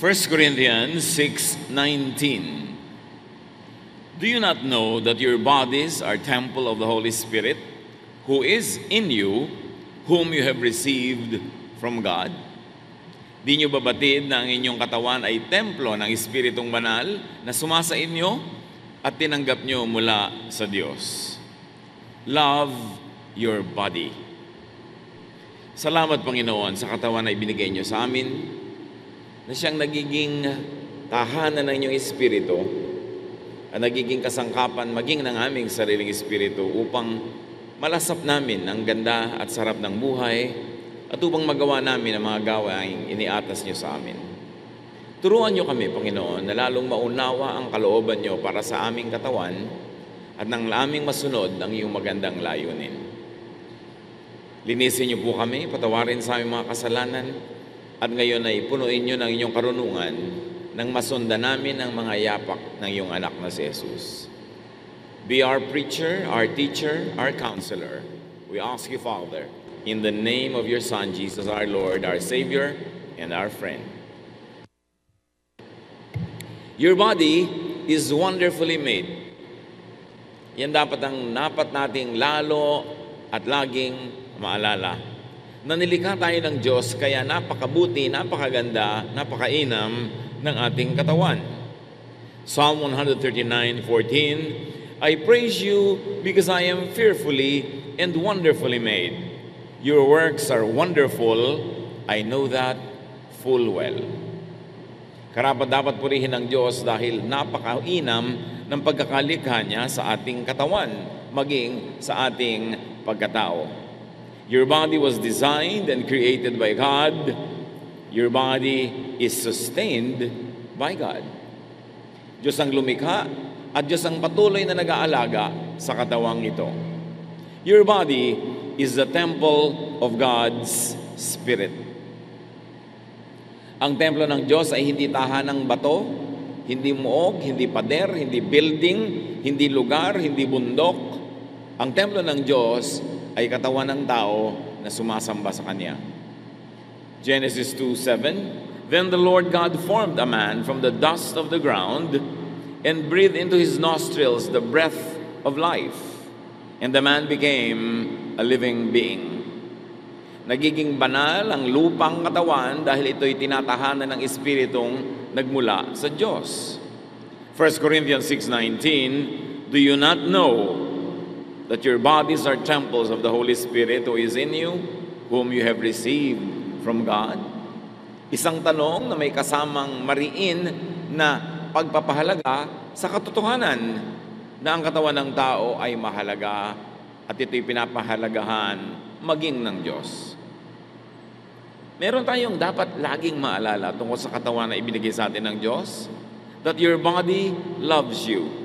1 Corinthians 6:19. Do you not know that your bodies are temple of the Holy Spirit, who is in you, whom you have received from God? Di nyo babatid na ang inyong katawan ay templo ng Espiritong Banal na sumasa inyo at tinanggap nyo mula sa Diyos. Love your body. Salamat, Panginoon, sa katawan na ibinigay nyo sa amin, na siyang nagiging tahanan ng inyong Espiritu at nagiging kasangkapan maging ng aming sariling Espiritu upang malasap namin ang ganda at sarap ng buhay at upang magawa namin ang mga gawaing iniatas niyo sa amin. Turuan niyo kami, Panginoon, na lalong maunawa ang kalooban niyo para sa aming katawan at nang aming masunod ang iyong magandang layunin. Linisin niyo po kami, patawarin sa aming mga kasalanan, at ngayon ay punuin niyo ng inyong karunungan nang masundan namin ang mga yapak ng iyong anak na si Jesus. Be our preacher, our teacher, our counselor. We ask you, Father, in the name of your Son, Jesus, our Lord, our Savior, and our friend. Your body is wonderfully made. Yan dapat nating lalo at laging maalala. Nanilikha tayo ng Diyos, kaya napakabuti, napakaganda, napakainam ng ating katawan. Psalm 139:14, I praise you because I am fearfully and wonderfully made. Your works are wonderful, I know that full well. Karapat-dapat purihin ng Diyos dahil napakainam ng pagkakalikha niya sa ating katawan, maging sa ating pagkatao. Your body was designed and created by God. Your body is sustained by God. Diyos ang lumikha at Diyos ang patuloy na nag-aalaga sa katawang ito. Your body is the temple of God's Spirit. Ang templo ng Diyos ay hindi tahanang bato, hindi muog, hindi pader, hindi building, hindi lugar, hindi bundok. Ang templo ng Diyos ay katawan ng tao na sumasamba sa Kanya. Genesis 2:7, Then the Lord God formed a man from the dust of the ground and breathed into his nostrils the breath of life, and the man became a living being. Nagiging banal ang lupang katawan dahil ito'y tinatahanan ng Espiritong nagmula sa Diyos. 1 Corinthians 6:19, Do you not know that your bodies are temples of the Holy Spirit who is in you, whom you have received from God? Isang tanong na may kasamang mariin na pagpapahalaga sa katotohanan na ang katawan ng tao ay mahalaga at ito'y pinapahalagahan maging ng Diyos. Meron tayong dapat laging maalala tungkol sa katawan na ibinigay sa atin ng Diyos, that your body loves you.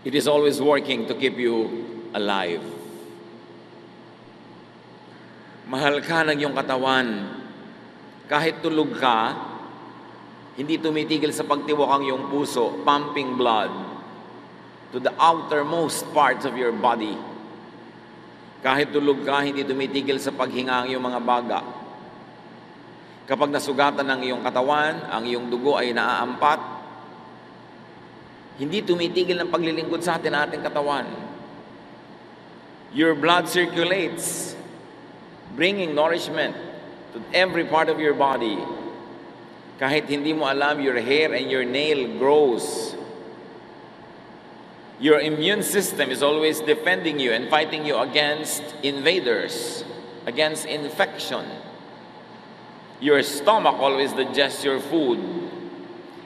It is always working to keep you alive. Mahal ka ng iyong katawan. Kahit tulog ka, hindi tumitigil sa pagtiwak ang iyong puso, pumping blood to the outermost parts of your body. Kahit tulog ka, hindi tumitigil sa paghinga ang iyong mga baga. Kapag nasugatan ng iyong katawan, ang iyong dugo ay naaampat, hindi tumitigil ng paglilingkod sa ating katawan. Your blood circulates, bringing nourishment to every part of your body. Kahit hindi mo alam, your hair and your nail grows. Your immune system is always defending you and fighting you against invaders, against infection. Your stomach always digests your food,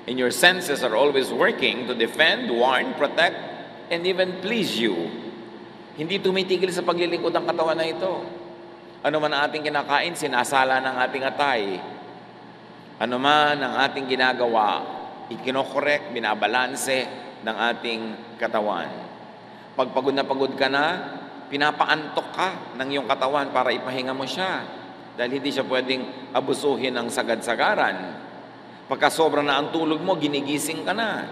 and your senses are always working to defend, warn, protect, and even please you. Hindi tumitigil sa paglilingkod ang katawan na ito. Ano man ang ating kinakain, sinasala ng ating atay. Ano man ang ating ginagawa, ikinokorek, binabalanse ng ating katawan. Pag pagod ka na, pinapaantok ka ng iyong katawan para ipahinga mo siya. Dahil hindi siya pwedeng abusuhin ng sagad-sagaran. Pagka sobra na ang tulog mo, ginigising ka na.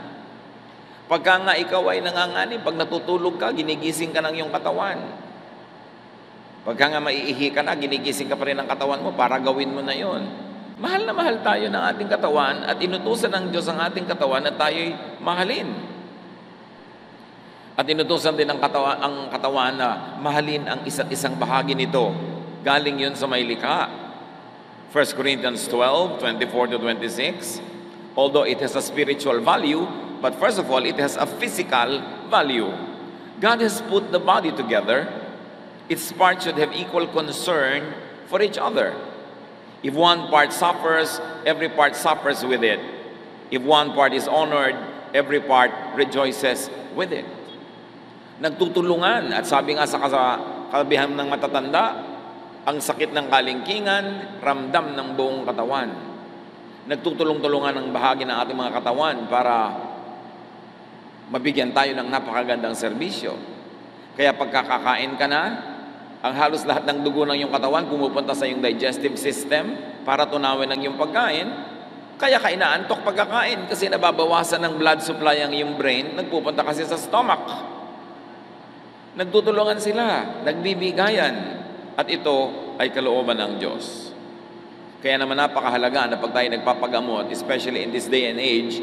Pagka nga ikaw ay nanganganib, pag natutulog ka, ginigising ka ng iyong katawan. Pagka nga maiihi ka na, ginigising ka pa rin ng katawan mo para gawin mo na yon. Mahal na mahal tayo ng ating katawan at inutusan ng Diyos ang ating katawan na tayo'y mahalin. At inutusan din ang katawan na mahalin ang isa't isang bahagi nito. Galing yun sa may likha. 1 Corinthians 12:24-26. Although it has a spiritual value, but first of all, it has a physical value. God has put the body together. Its parts should have equal concern for each other. If one part suffers, every part suffers with it. If one part is honored, every part rejoices with it. Nagtutulungan, at sabi nga sa kasabihan ng matatanda, ang sakit ng kalingkingan, ramdam ng buong katawan. Nagtutulong-tulungan ng bahagi ng ating mga katawan para mabigyan tayo ng napakagandang serbisyo. Kaya pagkakakain ka na, ang halos lahat ng dugo ng iyong katawan pumupunta sa iyong digestive system para tunawin ang iyong pagkain. Kaya ka inaantok pagkakain kasi nababawasan ng blood supply ang iyong brain, nagpupunta kasi sa stomach. Nagtutulungan sila, nagbibigayan, at ito ay kalooban ng Diyos. Kaya naman napakahalaga na pag tayo nagpapagamot, especially in this day and age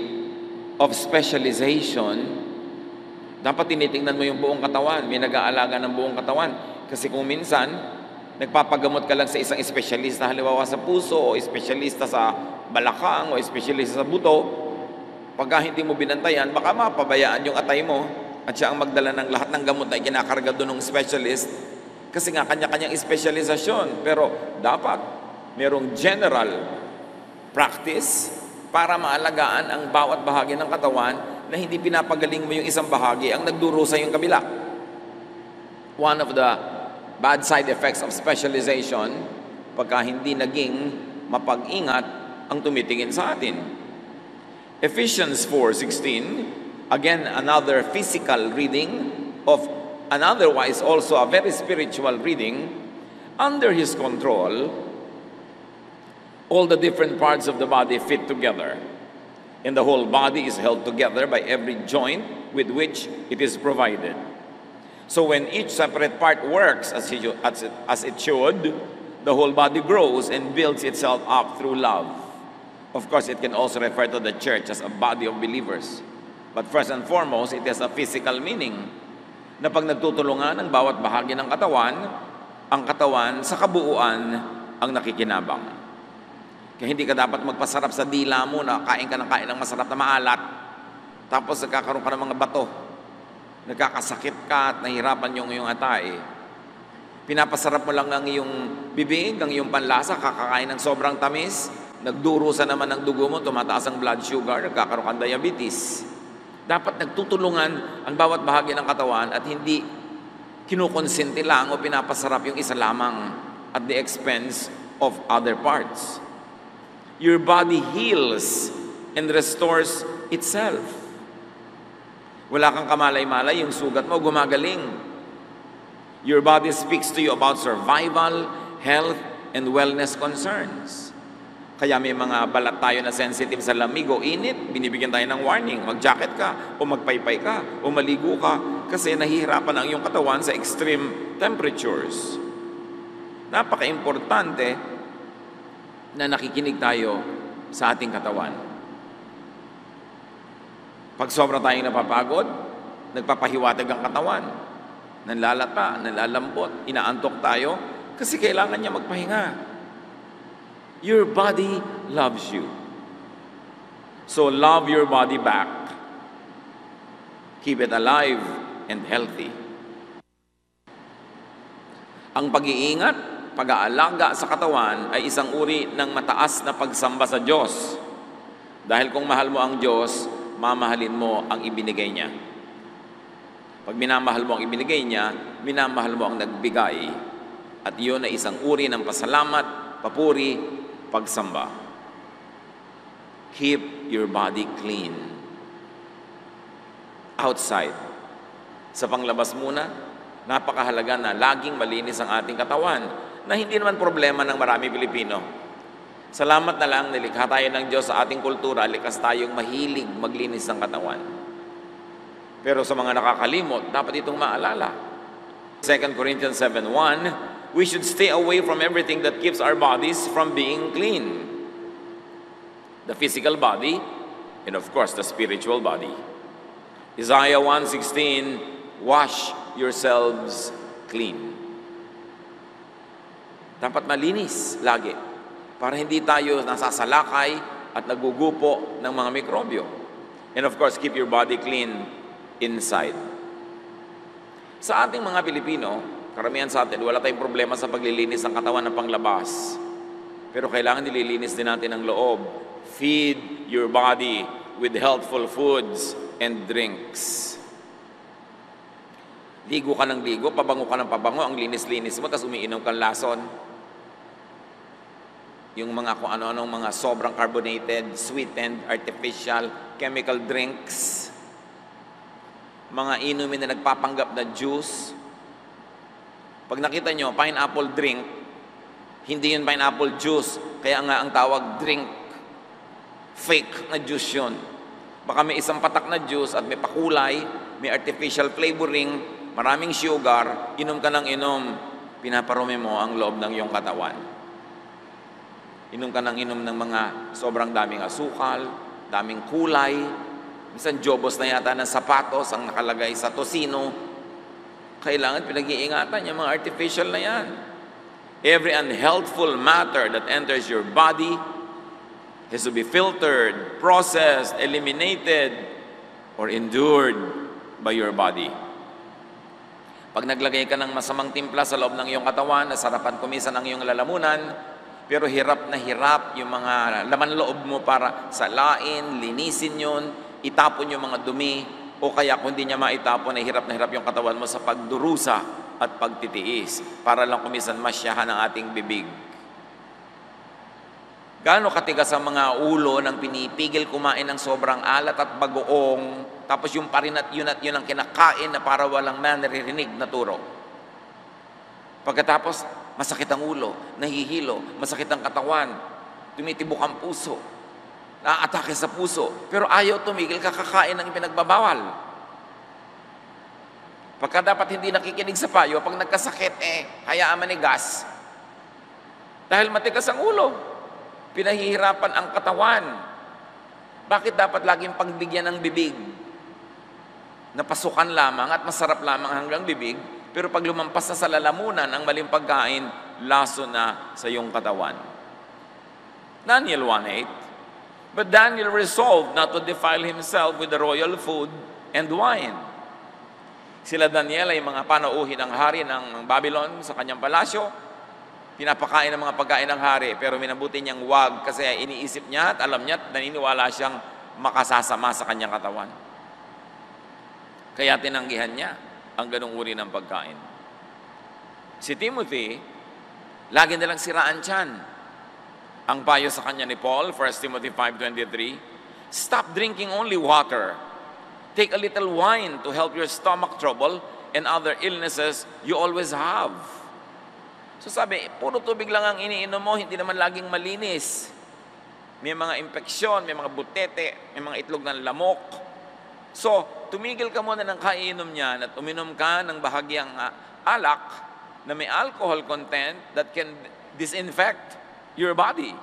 of specialization, dapat tinitingnan mo yung buong katawan, may nag-aalaga ng buong katawan. Kasi kung minsan, nagpapagamot ka lang sa isang espesyalista, halimbawa sa puso, o espesyalista sa balakang, o espesyalista sa buto, pagka hindi mo binantayan, baka mapabayaan yung atay mo, at siya ang magdala ng lahat ng gamot na kinakarga doon ng specialist, kasi nga kanya-kanyang espesyalisasyon. Pero dapat merong general practice para maalagaan ang bawat bahagi ng katawan na hindi pinapagaling mo yung isang bahagi ang nagdurusa yung kabila. One of the bad side effects of specialization, pagka hindi naging mapag-ingat ang tumitingin sa atin. Ephesians 4:16, again another physical reading of an otherwise also a very spiritual reading. Under His control, all the different parts of the body fit together, and the whole body is held together by every joint with which it is provided. So when each separate part works as it should, the whole body grows and builds itself up through love. Of course, it can also refer to the church as a body of believers. But first and foremost, it has a physical meaning. Na pag nagtutulungan ang bawat bahagi ng katawan, ang katawan sa kabuuan ang nakikinabang. Kaya hindi ka dapat magpasarap sa dila mo na kain ka ng masarap na maalat, tapos nagkakaroon ka ng mga bato. Nagkakasakit ka at nahihirapan yung iyong atay. Pinapasarap mo lang ang iyong bibig, ang iyong panlasa, kakakain ng sobrang tamis, nagdurusa naman ng dugo mo, tumataas ang blood sugar, nagkakaroon ka ng diabetes. Dapat nagtutulungan ang bawat bahagi ng katawan at hindi kinukonsente lang o pinapasarap yung isa lamang at the expense of other parts. Your body heals and restores itself. Wala kang kamalay-malay, yung sugat mo gumagaling. Your body speaks to you about survival, health, and wellness concerns. Kaya may mga balat tayo na sensitive sa lamig o init, binibigyan tayo ng warning, mag-jacket ka, o magpaypay ka, o maligo ka, kasi nahihirapan ang iyong katawan sa extreme temperatures. Napaka-importante na nakikinig tayo sa ating katawan. Pag sobra tayong napapagod, nagpapahiwatig ang katawan, nanlalata, nanlalambot, inaantok tayo, kasi kailangan niya magpahinga. Your body loves you. So love your body back. Keep it alive and healthy. Ang pag-iingat, pag-aalaga sa katawan ay isang uri ng mataas na pagsamba sa Diyos. Dahil kung mahal mo ang Diyos, mamahalin mo ang ibinigay niya. Pag minamahal mo ang ibinigay niya, minamahal mo ang nagbigay. At iyon ay isang uri ng pasalamat, papuri, pagsamba. Keep your body clean. Outside. Sa panglabas muna, napakahalaga na laging malinis ang ating katawan na hindi naman problema ng marami Pilipino. Salamat na lang, nilikha tayo ng Diyos sa ating kultura, likas tayong mahilig maglinis ng katawan. Pero sa mga nakakalimot, dapat itong maalala. 2 Corinthians 7:1, we should stay away from everything that keeps our bodies from being clean. The physical body, and of course, the spiritual body. Isaiah 1:16, wash yourselves clean. Dapat malinis lagi para hindi tayo nasasalakay at nagugupo ng mga mikrobyo. And of course, keep your body clean inside. Sa ating mga Pilipino, karamihan sa atin, wala tayong problema sa paglilinis ng katawan ng panglabas. Pero kailangan nililinis din natin ang loob. Feed your body with healthful foods and drinks. Ligo ka ng ligo, pabango ka ng pabango, ang linis-linis mo, tapos umiinom kang lason. Yung mga kung ano-anong mga sobrang carbonated, sweetened, artificial, chemical drinks. Mga inumin na nagpapanggap na juice. Pag nakita nyo, pineapple drink, hindi yun pineapple juice, kaya nga ang tawag drink. Fake na juice yun. Baka may isang patak na juice at may pakulay, may artificial flavoring, maraming sugar, inom ka ng inom, pinaparumi mo ang loob ng iyong katawan. Inom ka ng inom ng mga sobrang daming asukal, daming kulay, minsan jobos na yata ng sapatos ang nakalagay sa tosino. Kailangan pinag-iingatan yung mga artificial na yan. Every unhealthful matter that enters your body has to be filtered, processed, eliminated, or endured by your body. Pag naglagay ka ng masamang timpla sa loob ng iyong katawan, nasarapan kumisan ang iyong lalamunan, pero hirap na hirap yung mga laman loob mo para salain, linisin yun, itapon yung mga dumi, o kaya kung di niya maitapon, ay hirap na hirap yung katawan mo sa pagdurusa at pagtitiis para lang kumisan masyahan ang ating bibig. Gaano katigas ang mga ulo ng pinipigil kumain ng sobrang alat at bagoong, tapos yung parinat yun at yun ang kinakain na para walang naririnig na turo. Pagkatapos, masakit ang ulo, nahihilo, masakit ang katawan, tumitibok ang puso, naaatake sa puso, pero ayaw tumigil, kakakain ng ipinagbabawal. Pagka dapat hindi nakikinig sa payo, pag nagkasakit, hayaan manigas. Dahil matigas ang ulo, pinahihirapan ang katawan. Bakit dapat laging pagbigyan ng bibig? Napasukan lamang at masarap lamang hanggang bibig, pero pag lumampas na sa lalamunan ang maling pagkain, laso na sa iyong katawan. Daniel 1:8, but Daniel resolved not to defile himself with the royal food and wine. Sila Daniel ay mga panauhin ng hari ng Babylon sa kanyang palasyo. Pinapakain ng mga pagkain ng hari, pero minabuti niyang wag kasi iniisip niya at alam niya at naniniwala siyang makasasama sa kanyang katawan. Kaya tinanggihan niya ang ganung uri ng pagkain. Si Timothy, lagi nilang siraan tiyan. Ang payo sa kanya ni Paul, 1 Timothy 5:23, stop drinking only water. Take a little wine to help your stomach trouble and other illnesses you always have. So sabi, puro tubig lang ang iniinom mo, hindi naman laging malinis. May mga impeksyon, may mga butete, may mga itlog ng lamok. So, tumigil ka muna ng kainom niyan at uminom ka ng bahagyang alak na may alcohol content that can disinfect your body.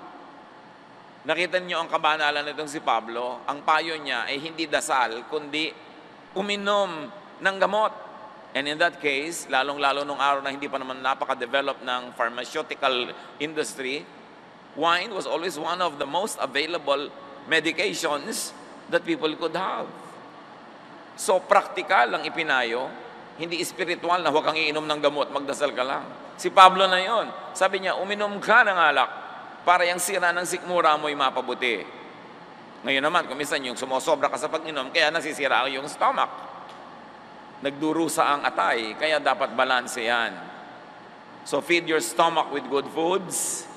Nakita niyo ang kabanalan nitong si Pablo, ang payo niya ay hindi dasal, kundi uminom ng gamot. And in that case, lalong-lalo nung araw na hindi pa naman napaka-develop ng pharmaceutical industry, wine was always one of the most available medications that people could have. So, praktikal ang ipinayo, hindi spiritual na huwag kang iinom ng gamot, magdasal ka lang. Si Pablo na yon, sabi niya, uminom ka ng alak para yung sira ng sikmura mo'y mapabuti. Ngayon naman, kung minsan yung sumosobra ka sa pag-inom, kaya nasisira ang yung stomach. Nagdurusa ang atay, kaya dapat balanse yan. So feed your stomach with good foods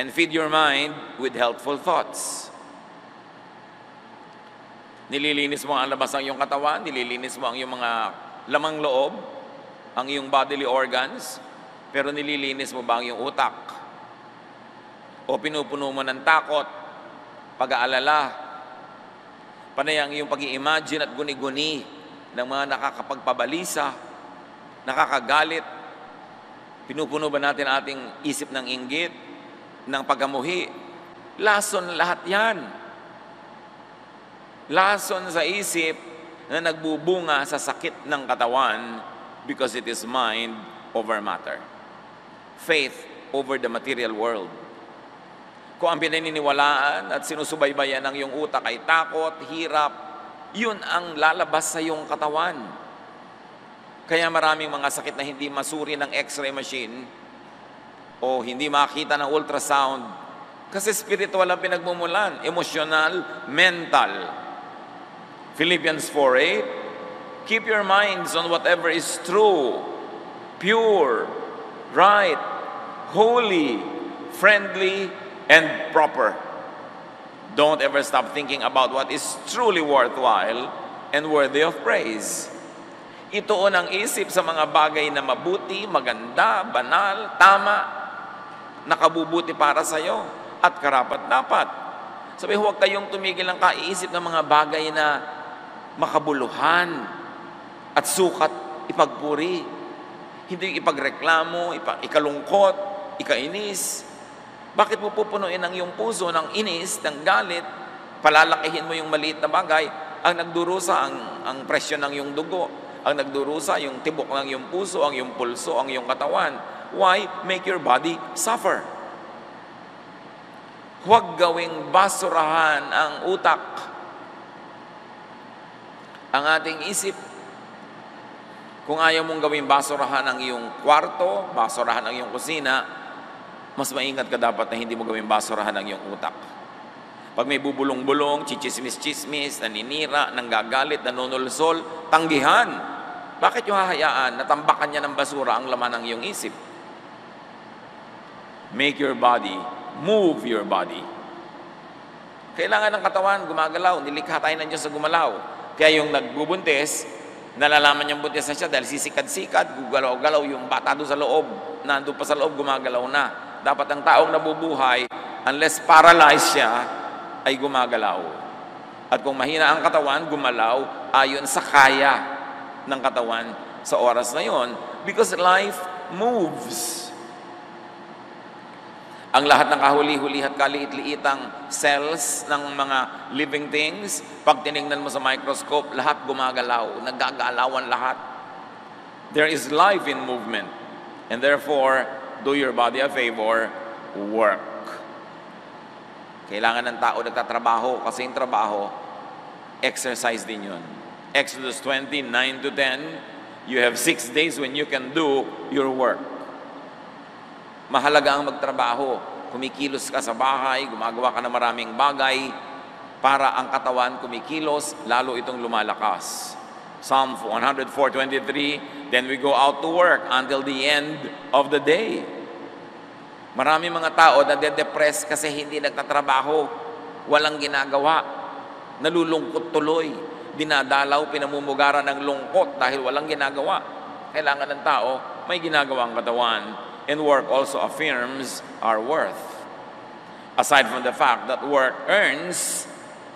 and feed your mind with healthful thoughts. Nililinis mo ang labas ng iyong katawan, nililinis mo ang iyong mga lamang loob, ang iyong bodily organs, pero nililinis mo ba ang iyong utak? O pinupuno mo ng takot, pag-aalala, panay ang iyong pag-i-imagine at guni-guni ng mga nakakapagpabalisa, nakakagalit. Pinupuno ba natin ating isip ng inggit, ng pagkamuhi, Lason lahat yan. Lason sa isip na nagbubunga sa sakit ng katawan because it is mind over matter. Faith over the material world. Kung ang pinaniniwalaan at sinusubaybayan ng iyong utak ay takot, hirap, yun ang lalabas sa iyong katawan. Kaya maraming mga sakit na hindi masuri ng x-ray machine o hindi makita ng ultrasound kasi spiritual ang pinagmumulan, emosyonal, mental. Philippians 4:8, keep your minds on whatever is true, pure, right, holy, friendly, and proper. Don't ever stop thinking about what is truly worthwhile and worthy of praise. Ituon ang isip sa mga bagay na mabuti, maganda, banal, tama, nakabubuti para sa iyo at karapat-dapat. Sabi, huwag kayong tumigil ng kaiisip ng mga bagay na makabuluhan at sukat ipagpuri. Hindi ipagreklamo, ikalungkot, ikainis. Bakit mo pupunuin ang iyong puso ng inis, ng galit, palalakihin mo yung maliit na bagay, ang nagdurusa ang presyo ng iyong dugo, ang nagdurusa yung tibok ng iyong puso, ang iyong pulso, ang iyong katawan. Why make your body suffer? Huwag gawing basurahan ang utak, ang ating isip. Kung ayaw mong gawing basurahan ang iyong kwarto, basurahan ang iyong kusina, mas maingat ka dapat na hindi mo gawing basurahan ang iyong utak. Pag may bubulong-bulong, chichismis-chismis, naninira, nanggagalit, nanunulsol, tanggihan. Bakit yung hahayaan na tambakan niya ng basura ang laman ng iyong isip? Make your body, move your body. Kailangan ng katawan, gumagalaw. Nilikha tayo ng Diyos sa gumalaw. Kaya yung nagbubuntis, nalalaman niyang buntis na siya dahil sisikad-sikad, gugalaw-galaw yung bata doon sa loob. Nandun pa sa loob, gumagalaw na. Dapat ang taong nabubuhay, unless paralyzed siya, ay gumagalaw. At kung mahina ang katawan, gumalaw ayon sa kaya ng katawan sa oras na yon. Because life moves. Ang lahat ng kahuli-huli at kaliit-liitang cells ng mga living things, pag tinignan mo sa microscope, lahat gumagalaw, naggagalawan lahat. There is life in movement. And therefore, do your body a favor, work. Kailangan ng tao nagtatrabaho kasi yung trabaho, exercise din yun. Exodus 20:9-10, you have 6 days when you can do your work. Mahalaga ang magtrabaho. Kumikilos ka sa bahay, gumagawa ka ng maraming bagay para ang katawan kumikilos, lalo itong lumalakas. Psalm 104:23, then we go out to work until the end of the day. Marami mga tao na de-depress kasi hindi nagtatrabaho, walang ginagawa, nalulungkot tuloy, dinadalaw, pinamumugaran ng lungkot dahil walang ginagawa. Kailangan ng tao may ginagawang katawan, and work also affirms our worth. Aside from the fact that work earns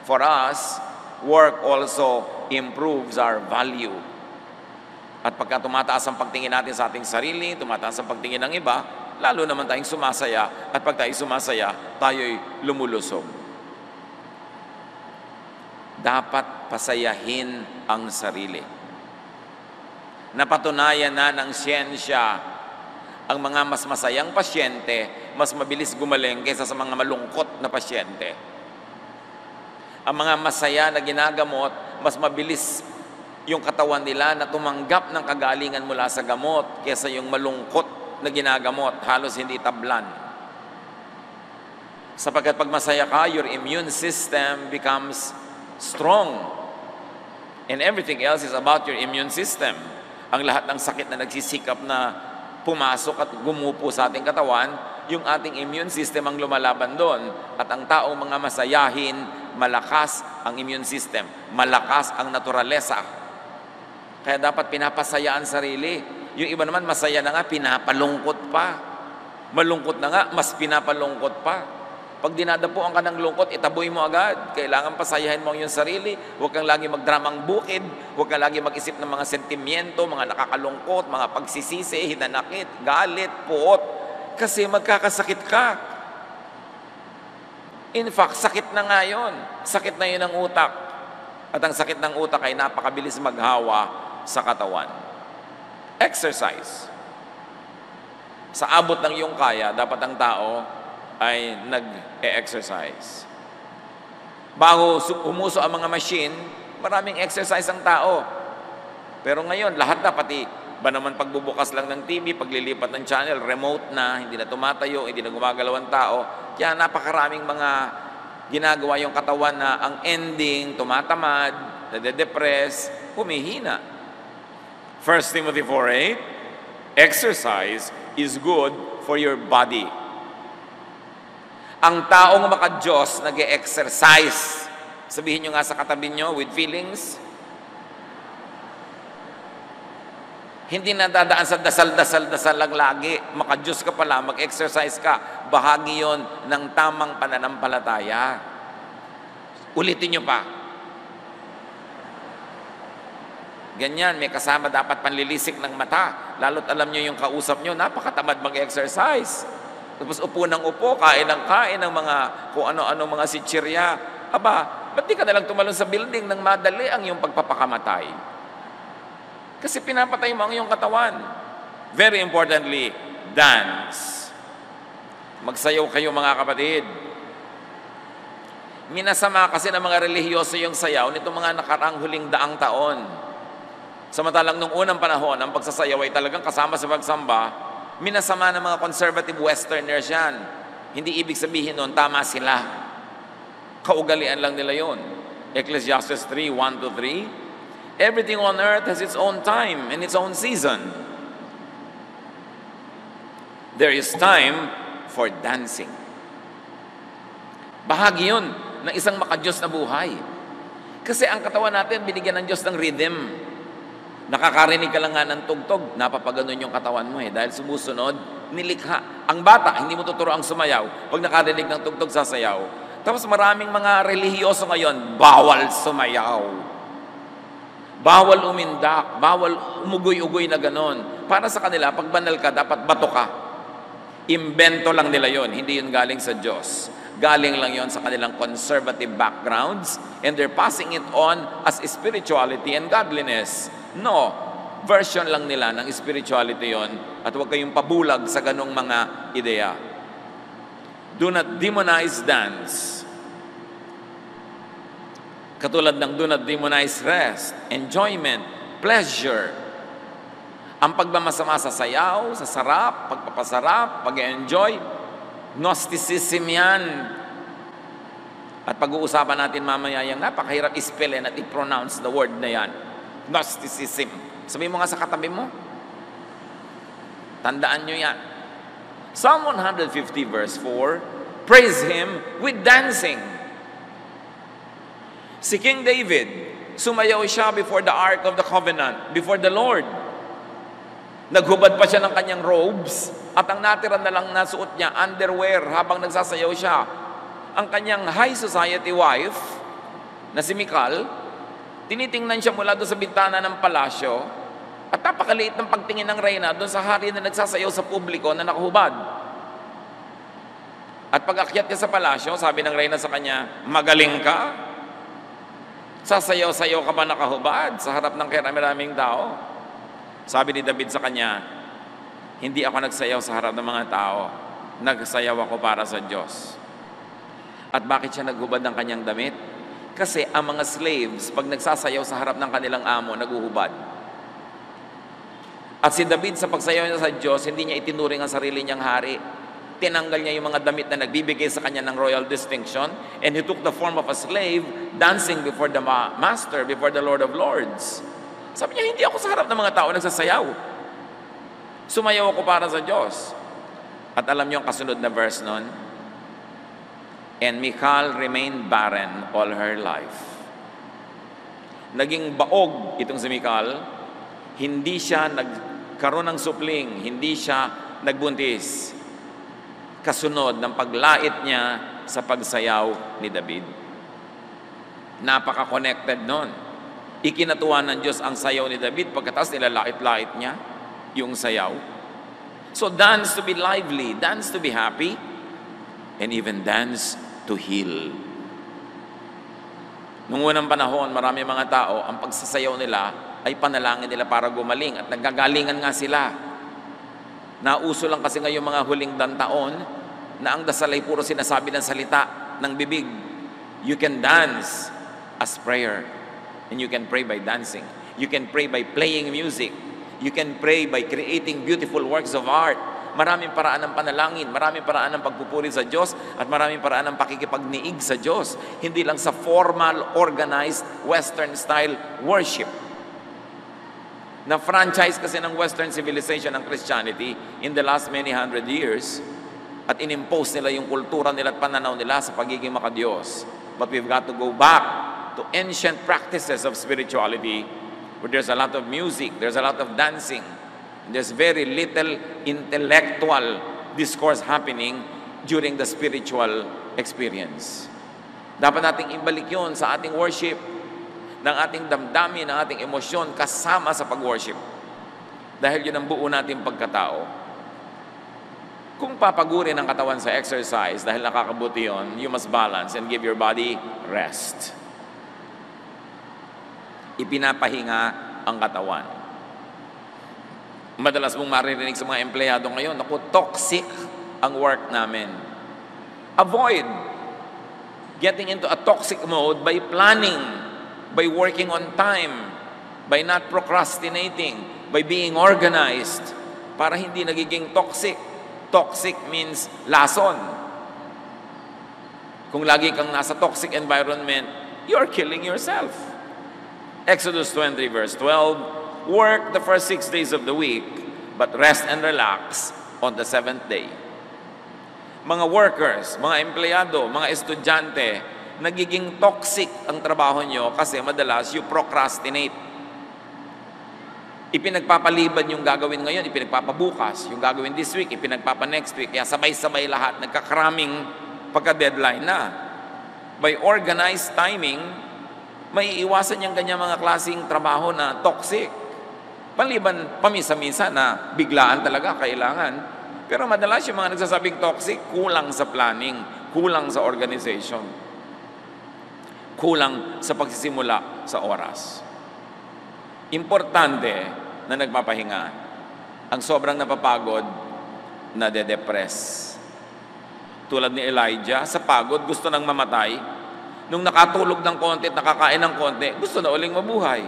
for us, work also improves our value. At pagka tumataas ang pagtingin natin sa ating sarili, tumataas ang pagtingin ng iba, lalo naman tayong sumasaya, at pag tayo sumasaya, tayo'y lumulusog. Dapat pasayahin ang sarili. Napatunayan na ng siyensya, ang mga mas masayang pasyente, mas mabilis gumaling kaysa sa mga malungkot na pasyente. Ang mga masaya na ginagamot, mas mabilis yung katawan nila na tumanggap ng kagalingan mula sa gamot kaysa yung malungkot na ginagamot, halos hindi tablan. Sapagkat pag masaya ka, your immune system becomes strong. And everything else is about your immune system. Ang lahat ng sakit na nagsisikap na pumasok at gumupo sa ating katawan, yung ating immune system ang lumalaban doon. At ang taong mga masayahin, malakas ang immune system, malakas ang naturalesa. Kaya dapat pinapasaya ang sarili. Yung iba naman masaya na nga, pinapalungkot pa. Malungkot na nga, mas pinapalungkot pa. Pag dinadapuan ka ng lungkot, itaboy mo agad. Kailangan pasayahin mo ang iyong sarili. Huwag kang lagi magdramang bukid. Huwag kang lagi mag-isip ng mga sentimiento, mga nakakalungkot, mga pagsisisi, hinanakit, galit, puot. Kasi magkakasakit ka. In fact, sakit na nga yun. Sakit na yun ang utak. At ang sakit ng utak ay napakabilis maghawa sa katawan. Exercise. Sa abot ng iyong kaya, dapat ang tao ay nag-e-exercise. Bago umuso ang mga machine, maraming exercise ang tao. Pero ngayon, lahat na, pati ba naman pagbubukas lang ng TV, paglilipat ng channel, remote na, hindi na tumatayo, hindi na gumagalaw ang tao. Kaya napakaraming mga ginagawa yung katawan na ang ending, tumatamad, nade-depress, humihina. 1 Timothy 4:8, exercise is good for your body. Ang taong maka-Diyos, nag-e-exercise. Sabihin nyo nga sa katabi nyo, with feelings, hindi na dadaan sa dasal lang lagi. Maka-Diyos ka pala, mag-exercise ka. Bahagi yon ng tamang pananampalataya. Ulitin nyo pa. Ganyan, may kasama dapat panlilisik ng mata. Lalo't alam nyo yung kausap nyo, napakatamad mag-exercise. Tapos upo ng upo, kain ng mga kung ano-ano mga sitsirya. Aba, ba't di ka nalang tumalon sa building nang madali ang iyong pagpapakamatay? Kasi pinapatay mo ang iyong katawan. Very importantly, dance. Magsayaw kayo mga kapatid. Minasama kasi ng mga relihiyoso yung sayaw nitong mga nakaraang huling daang taon. Samantalang nung unang panahon, ang pagsasayaw ay talagang kasama sa pagsamba. Minasama ng mga conservative westerners yan. Hindi ibig sabihin nun, tama sila. Kaugalian lang nila yon. Ecclesiastes 3:1-3. Everything on earth has its own time and its own season. There is time for dancing. Bahagi yun ng isang maka-Diyos na buhay. Kasi ang katawan natin, binigyan ng Diyos ng rhythm. Nakakarinig ka lang nga ng tugtog, napapaganon yung katawan mo dahil sumusunod, nilikha. Ang bata, hindi mo tuturo ang sumayaw. Pag nakarinig ng tugtog, sasayaw. Tapos maraming mga relihiyoso ngayon, bawal sumayaw. Bawal umindak, bawal umugoy-ugoy na ganon. Para sa kanila, pag banal ka, dapat bato ka. Imbento lang nila yon, hindi yun galing sa Diyos. Galing lang yon sa kanilang conservative backgrounds and they're passing it on as spirituality and godliness. No, version lang nila ng spirituality yon at huwag kayong pabulag sa ganong mga ideya. Do not demonize dance. Katulad ng do not demonize rest, enjoyment, pleasure. Ang pagmamasama sa sayaw, sa sarap, pagpapasarap, pag-enjoy, Gnosticism yan. At pag-uusapan natin mamaya yung napakahirap ispellin at i-pronounce the word na yan. Gnosticism. Sabihin mo nga sa katabi mo. Tandaan nyo yan. Psalm 150 verse 4, praise Him with dancing. Si King David, sumayaw siya before the Ark of the Covenant, before the Lord. Naghubad pa siya ng kanyang robes at ang natira na lang nasuot niya, underwear, habang nagsasayaw siya. Ang kanyang high society wife, na si Michal, tinitingnan siya mula doon sa bintana ng palasyo at napakaliit ng pagtingin ng reyna doon sa hari na nagsasayaw sa publiko na nakahubad. At pag akyat niya sa palasyo, sabi ng reyna sa kanya, magaling ka? Sasayaw-sayaw ka ba nakahubad sa harap ng karami-raming tao? Sabi ni David sa kanya, hindi ako nagsayaw sa harap ng mga tao. Nagsayaw ako para sa Diyos. At bakit siya naghubad ng kanyang damit? Kasi ang mga slaves, pag nagsasayaw sa harap ng kanilang amo, naguhubad. At si David sa pagsayaw niya sa Diyos, hindi niya itinuring ang sarili niyang hari. Tinanggal niya yung mga damit na nagbibigay sa kanya ng royal distinction, and he took the form of a slave, dancing before the master, before the Lord of Lords. Sabi niya, hindi ako sa harap ng mga tao nagsasayaw. Sumayaw ako para sa Diyos. At alam niyo ang kasunod na verse nun? And Michal remained barren all her life. Naging baog itong si Michal. Hindi siya nagkaroon ng supling. Hindi siya nagbuntis. Kasunod ng paglait niya sa pagsayaw ni David. Napaka-connected nun. Ikinatuwa ng Diyos ang sayaw ni David pagkatapos nilalait-lait niya yung sayaw. So dance to be lively, dance to be happy, and even dance to heal. Noong unang panahon, marami mga tao, ang pagsasayaw nila ay panalangin nila para gumaling at naggagalingan nga sila. Nauso lang kasi ngayong mga huling taon na ang dasal ay puro sinasabi ng salita ng bibig. You can dance as prayer, and you can pray by dancing. You can pray by playing music. You can pray by creating beautiful works of art. Maraming paraan ng panalangin, maraming paraan ng pagpupuri sa Diyos, at maraming paraan ng pakikipagniig sa Diyos. Hindi lang sa formal, organized, Western-style worship. Na-franchise kasi ng Western civilization ng Christianity in the last many hundred years, at inimpose nila yung kultura nila at pananaw nila sa pagiging makadiyos. But we've got to go back to ancient practices of spirituality, where there's a lot of music, there's a lot of dancing, there's very little intellectual discourse happening during the spiritual experience. Dapat nating ibalik yun sa ating worship, ng ating damdamin, ng ating emosyon kasama sa pag-worship. Dahil yun ang buo nating pagkatao. Kung papagurin ang katawan sa exercise dahil nakakabuti yun, you must balance and give your body rest. Ipinapahinga ang katawan. Madalas mong maririnig sa mga empleyado ngayon, naku, toxic ang work namin. Avoid getting into a toxic mode by planning, by working on time, by not procrastinating, by being organized, para hindi nagiging toxic. Toxic means lason. Kung lagi kang nasa toxic environment, you're killing yourself. Exodus 20 verse 12, work the first 6 days of the week, but rest and relax on the 7th day. Mga workers, mga empleyado, mga estudyante, nagiging toxic ang trabaho nyo kasi madalas you procrastinate. Ipinagpapaliban yung gagawin ngayon, ipinagpapabukas. Yung gagawin this week, ipinagpapa-next week. Kaya sabay-sabay lahat, nagkakaraming pagka-deadline na. By organized timing, may iwasan yung kanyang mga klaseng trabaho na toxic. Paliban pamisa-misa na biglaan talaga kailangan. Pero madalas yung mga nagsasabing toxic, kulang sa planning, kulang sa organization, kulang sa pagsisimula sa oras. Importante na nagpapahinga. Ang sobrang napapagod, nade-depress. Tulad ni Elijah, sa pagod, gusto nang mamatay. Nung nakatulog ng konti at nakakain ng konti, gusto na uling mabuhay.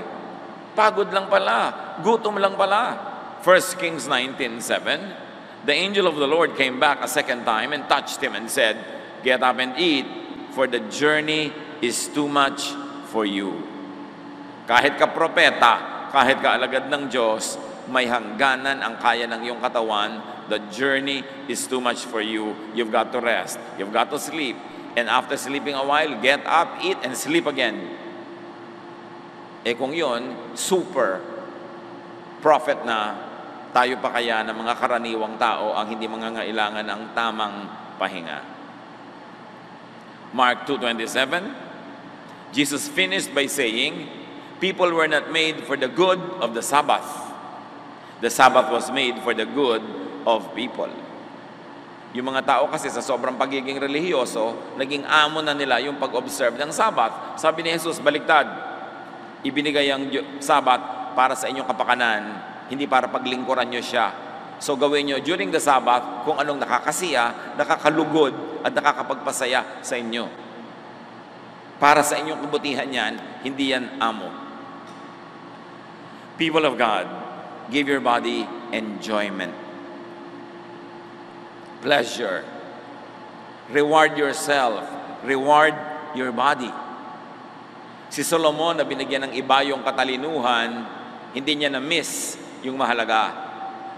Pagod lang pala, gutom lang pala. 1 Kings 19:7, the angel of the Lord came back a second time and touched him and said, "Get up and eat, for the journey is too much for you." Kahit ka propeta, kahit ka alagad ng Diyos, may hangganan ang kaya ng iyong katawan. The journey is too much for you. You've got to rest. You've got to sleep. And after sleeping a while, get up, eat, and sleep again. Eh kung yun, super prophet na, tayo pa kaya ng mga karaniwang tao ang hindi mangangailangan ng tamang pahinga. Mark 2:27, Jesus finished by saying, people were not made for the good of the Sabbath. The Sabbath was made for the good of people. Yung mga tao kasi sa sobrang pagiging relihiyoso, naging amo na nila yung pag-observe ng Sabbath. Sabi ni Jesus, baliktad, ibinigay ang Sabbath para sa inyong kapakanan, hindi para paglingkuran nyo siya. So gawin nyo during the Sabbath kung anong nakakasiya, nakakalugod, at nakakapagpasaya sa inyo. Para sa inyong kabutihan yan, hindi yan amo. People of God, give your body enjoyment, pleasure. Reward yourself. Reward your body. Si Solomon na binigyan ng iba yung katalinuhan, hindi niya na-miss yung mahalaga.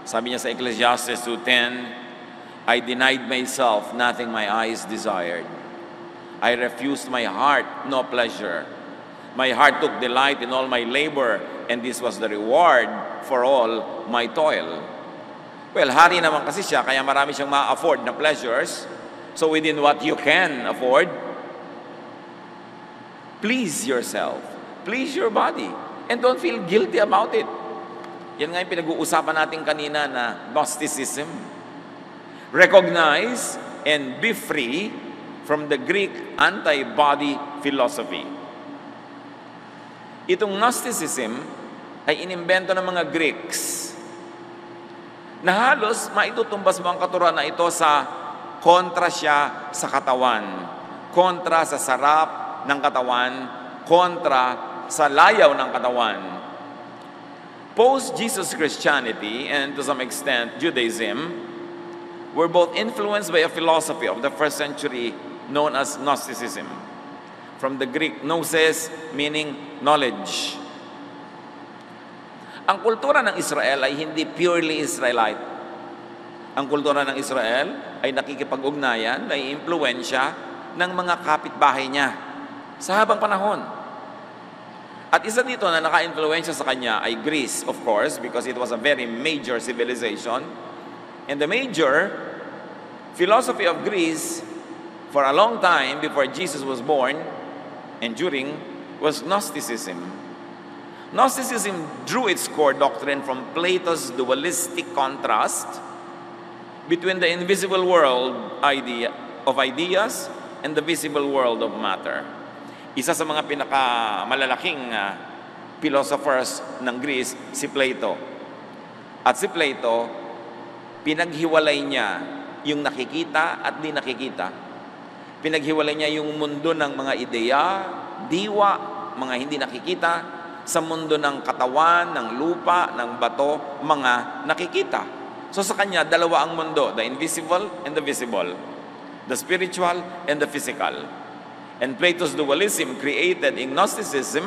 Sabi niya sa Ecclesiastes 2:10, I denied myself nothing my eyes desired. I refused my heart no pleasure. My heart took delight in all my labor, and this was the reward for all my toil. Well, hari naman kasi siya, kaya marami siyang ma-afford na pleasures. So within what you can afford, please yourself. Please your body. And don't feel guilty about it. Yan nga yung pinag-uusapan natin kanina na Gnosticism. Recognize and be free From the Greek, anti-body philosophy. Itong Gnosticism ay inimbento ng mga Greeks na halos maitutumbas mo ang katuruan na ito sa kontra siya sa katawan, kontra sa sarap ng katawan, kontra sa layaw ng katawan. Post-Jesus Christianity and to some extent Judaism were both influenced by a philosophy of the first century known as Gnosticism. From the Greek, gnosis, meaning knowledge. Ang kultura ng Israel ay hindi purely Israelite. Ang kultura ng Israel ay nakikipag-ugnayan, ay impluensya ng mga kapitbahay niya sa habang panahon. At isa dito na naka-influensya sa kanya ay Greece, of course, because it was a very major civilization. And the major philosophy of Greece for a long time before Jesus was born and during was Gnosticism. Gnosticism drew its core doctrine from Plato's dualistic contrast between the invisible world of ideas and the visible world of matter. Isa sa mga pinakamalalaking philosophers ng Greece, si Plato. At si Plato, pinaghiwalay niya yung nakikita at di nakikita. Pinaghiwalay niya yung mundo ng mga ideya, diwa, mga hindi nakikita, sa mundo ng katawan, ng lupa, ng bato, mga nakikita. So sa kanya, dalawa ang mundo, the invisible and the visible, the spiritual and the physical. And Plato's dualism created in Gnosticism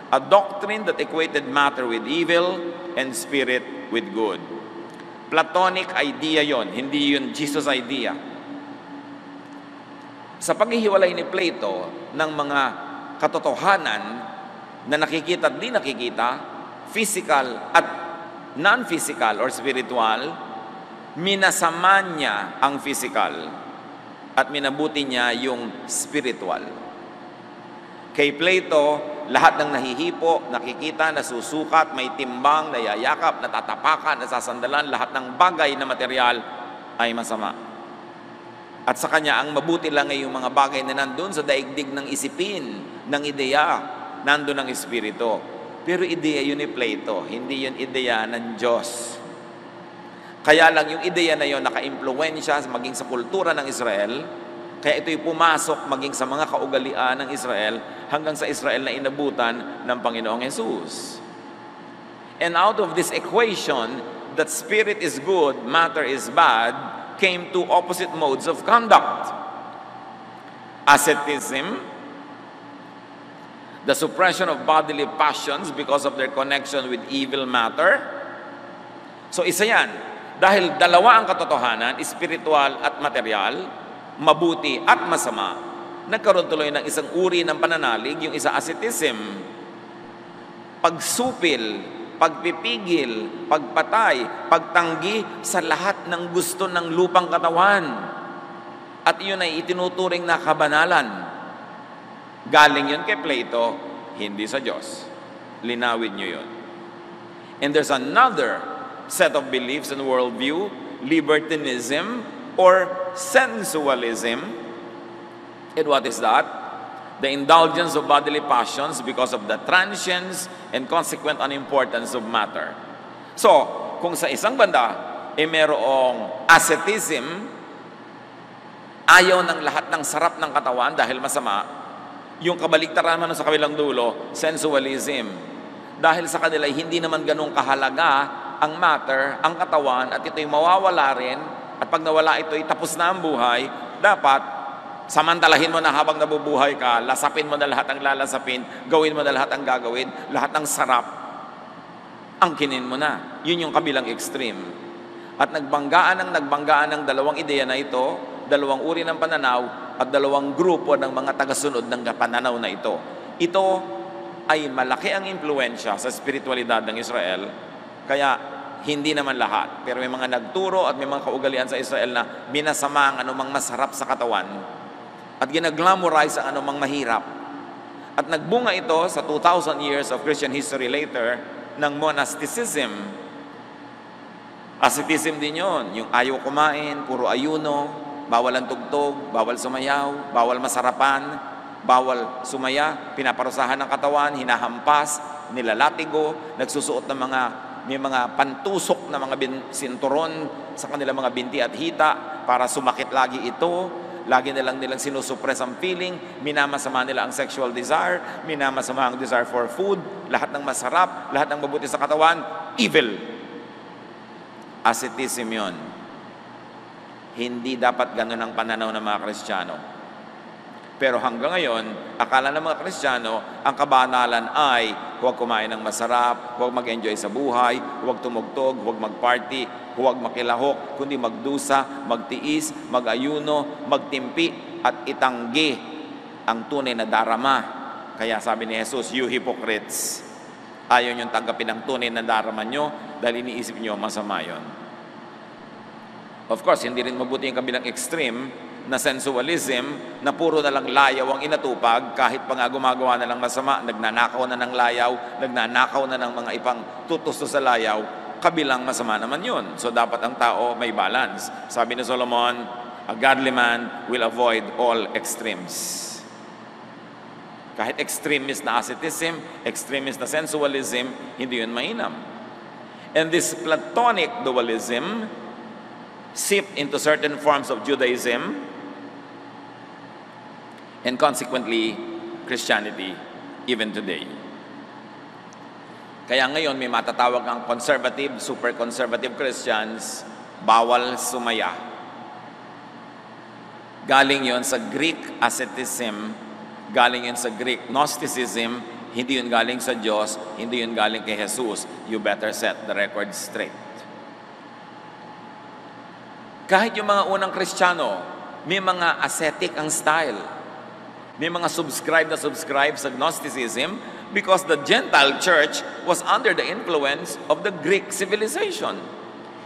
a doctrine that equated matter with evil and spirit with good. Platonic idea yon, hindi yun Jesus idea. Sa paghihiwalay ni Plato ng mga katotohanan na nakikita at di nakikita, physical at non-physical or spiritual, minasama niya ang physical at minabuti niya yung spiritual. Kay Plato, lahat ng nahihipo, nakikita, nasusukat, may timbang, nayayakap, natatapakan, nasasandalan, lahat ng bagay na material ay masama. At sa kanya, ang mabuti lang ay yung mga bagay na nandun sa daigdig ng isipin, ng ideya, nandun ang espiritu. Pero ideya yun ni Plato, hindi yun ideya ng Diyos. Kaya lang yung ideya na yun naka-impluensya maging sa kultura ng Israel, kaya ito'y pumasok maging sa mga kaugalian ng Israel hanggang sa Israel na inabutan ng Panginoong Jesus. And out of this equation that spirit is good, matter is bad, came two opposite modes of conduct. Asceticism, the suppression of bodily passions because of their connection with evil matter. So isa yan, dahil dalawa ang katotohanan, spiritual at material, mabuti at masama, nagkaroon tuloy ng isang uri ng pananalig, yung isa asceticism, pagsupil, pagpipigil, pagpatay, pagtanggi sa lahat ng gusto ng lupang katawan. At iyon ay itinuturing na kabanalan. Galing yun kay Plato, hindi sa Diyos. Linawin nyo yun. And there's another set of beliefs and worldview, libertinism or sensualism. And what is that? The indulgence of bodily passions because of the transience and consequent unimportance of matter. So, kung sa isang banda, merong asceticism, ayaw ng lahat ng sarap ng katawan dahil masama, yung kabaliktaran naman sa kabilang dulo, sensualism. Dahil sa kanila, hindi naman ganun kahalaga ang matter, ang katawan, at ito'y mawawala rin, at pag nawala ito'y tapos na ang buhay, dapat samantalahin mo na habang nabubuhay ka, lasapin mo na lahat ang lalasapin, gawin mo na lahat ang gagawin, lahat ng sarap, angkinin mo na. Yun yung kabilang extreme. At nagbanggaan ng dalawang ideya na ito, dalawang uri ng pananaw, at dalawang grupo ng mga tagasunod ng pananaw na ito. Ito ay malaki ang impluensya sa spiritualidad ng Israel, kaya hindi naman lahat. Pero may mga nagturo at may mga kaugalian sa Israel na minasama ang anumang masarap sa katawan, at ginaglamorize ang anumang mahirap. At nagbunga ito sa 2,000 years of Christian history later ng monasticism. Asceticism din yun, yung ayaw kumain, puro ayuno, bawal ang tugtog, bawal sumayaw, bawal masarapan, bawal sumaya, pinaparusahan ng katawan, hinahampas, nilalatigo, nagsusuot ng may mga pantusok na mga sinturon sa kanilang mga binti at hita para sumakit lagi ito. Lagi nilang sinusuppress ang feeling, minamasama nila ang sexual desire, minamasama ang desire for food, lahat ng masarap, lahat ng mabuti sa katawan, evil. Asceticism yun. Hindi dapat ganun ang pananaw ng mga Kristiyano. Pero hanggang ngayon, akala ng mga Kristiyano, ang kabanalan ay huwag kumain ng masarap, huwag mag-enjoy sa buhay, huwag tumugtog, huwag mag-party, huwag makilahok, kundi magdusa, magtiis, mag-ayuno, magtimpi, at itanggi ang tunay na darama. Kaya sabi ni Jesus, you hypocrites, ayaw niyong tanggapin ang tunay na darama nyo dahil iniisip nyo masama yun. Of course, hindi rin mabuti yung kabilang extreme na sensualism, na puro na lang layaw ang inatupag, kahit pa nga gumagawa na lang masama, nagnanakaw na ng layaw, nagnanakaw na ng mga ipang tutusto sa layaw, kabilang masama naman yun. So dapat ang tao may balance. Sabi ni Solomon, a godly man will avoid all extremes. Kahit extremist na asceticism, extremist na sensualism, hindi yun mainam. And this Platonic dualism seeped into certain forms of Judaism and consequently Christianity even today. Kaya ngayon may matatawag ang conservative, super conservative Christians, bawal sumaya. Galing yon sa Greek asceticism, galing yon sa Greek Gnosticism, hindi yun galing sa Diyos, hindi yun galing kay Jesus. You better set the record straight. Kahit yung mga unang Kristiyano, may mga ascetic ang style. May mga subscribe sa Gnosticism because the Gentile church was under the influence of the Greek civilization.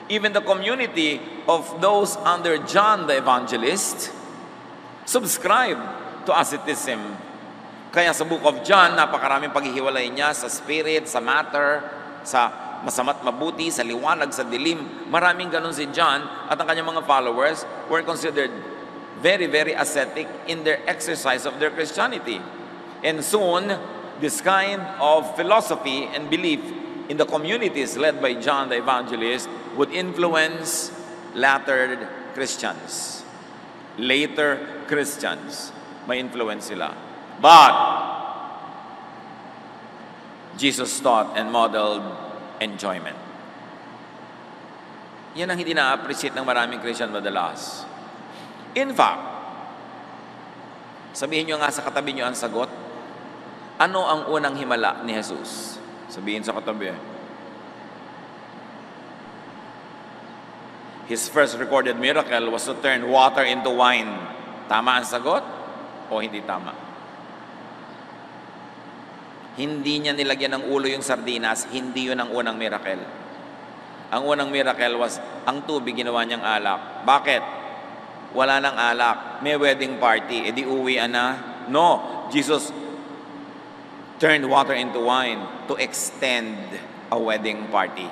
Even the community of those under John the Evangelist subscribed to asceticism. Kaya sa Book of John, napakaraming paghihiwalay niya sa spirit, sa matter, sa masama't mabuti, sa liwanag, sa dilim. Maraming ganun si John at ang kanyang mga followers were considered very, very ascetic in their exercise of their Christianity. And soon, this kind of philosophy and belief in the communities led by John the Evangelist would influence latter Christians. Later Christians, may influence sila. But Jesus taught and modeled enjoyment. Yan ang hindi na-appreciate ng maraming Christian madalas. In fact, sabihin nyo nga sa katabi nyo ang sagot, ano ang unang himala ni Jesus? Sabihin sa katabi. His first recorded miracle was to turn water into wine. Tama ang sagot o hindi tama? Hindi niya nilagyan ng ulo yung sardinas, hindi yun ang unang miracle. Ang unang miracle was, ang tubig ginawa niyang alak. Bakit? Wala nang alak, may wedding party, edi uwian na. No, Jesus turned water into wine to extend a wedding party.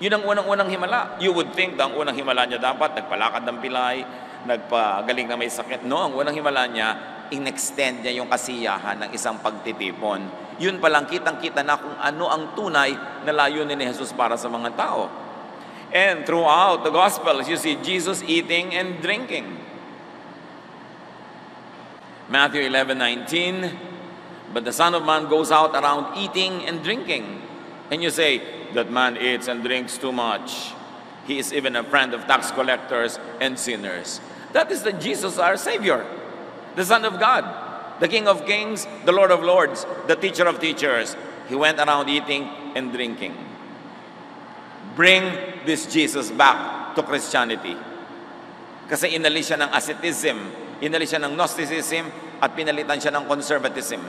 Yun ang unang-unang himala. You would think na ang unang himala niya dapat nagpalakad ng pilay, nagpagaling na may sakit. No, ang unang himala niya, in-extend niya yung kasiyahan ng isang pagtitipon. Yun palang kitang-kita na kung ano ang tunay na layunin ni Jesus para sa mga tao. And throughout the Gospels, you see Jesus eating and drinking. Matthew 11:19, but the Son of Man goes out around eating and drinking. And you say, that man eats and drinks too much. He is even a friend of tax collectors and sinners. That is the Jesus, our Savior, the Son of God, the King of Kings, the Lord of Lords, the Teacher of Teachers. He went around eating and drinking. Bring this Jesus back to Christianity. Kasi inalis siya ng asceticism, inalis siya ng Gnosticism, at pinalitan siya ng conservatism.